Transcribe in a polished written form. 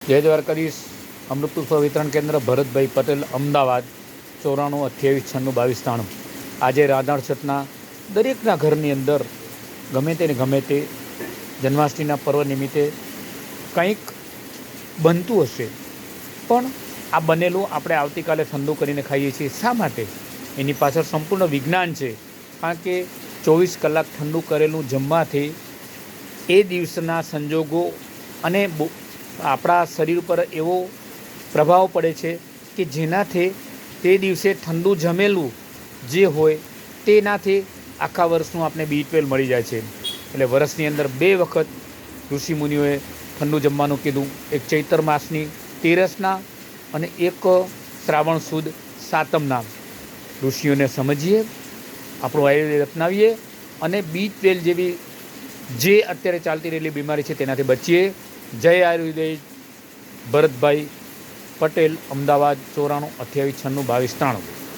જય દ્વારકાધીશ. અમૃત પુષ્પ વિતરણ કેન્દ્ર ભરતભાઈ પટેલ, અમદાવાદ 94 28 96 22 93. આજે રાંધણ છઠના દરેકના ઘરની અંદર ગમે તે ને ગમે તે જન્માષ્ટમીના પર્વ નિમિત્તે કંઈક બનતું હશે, પણ આ બનેલું આપણે આવતીકાલે ઠંડુ કરીને ખાઈએ છીએ. શા માટે? એની પાછળ સંપૂર્ણ વિજ્ઞાન છે. કારણ કે 24 કલાક ઠંડુ કરેલું જમવાથી એ દિવસના સંજોગો અને આપણા શરીર પર એવો પ્રભાવ પડે છે કે જેનાથી તે દિવસે ઠંડુ જમેલું જે હોય તેનાથી આખા વર્ષનું આપણે B12 મળી જાય છે. એટલે વર્ષની અંદર 2 વખત ઋષિમુનિઓએ ઠંડુ જમવાનું કીધું. એક ચૈત્ર માસની તેરસના અને એક શ્રાવણ સુદ સાતમના. ઋષિઓને સમજીએ, આપણું આયુર્વેદ અપનાવીએ અને B12 જેવી જે અત્યારે ચાલતી રહેલી બીમારી છે તેનાથી બચીએ. જય આયુર્વેદ. ભરતભાઈ પટેલ, અમદાવાદ 94 28 96 22 93.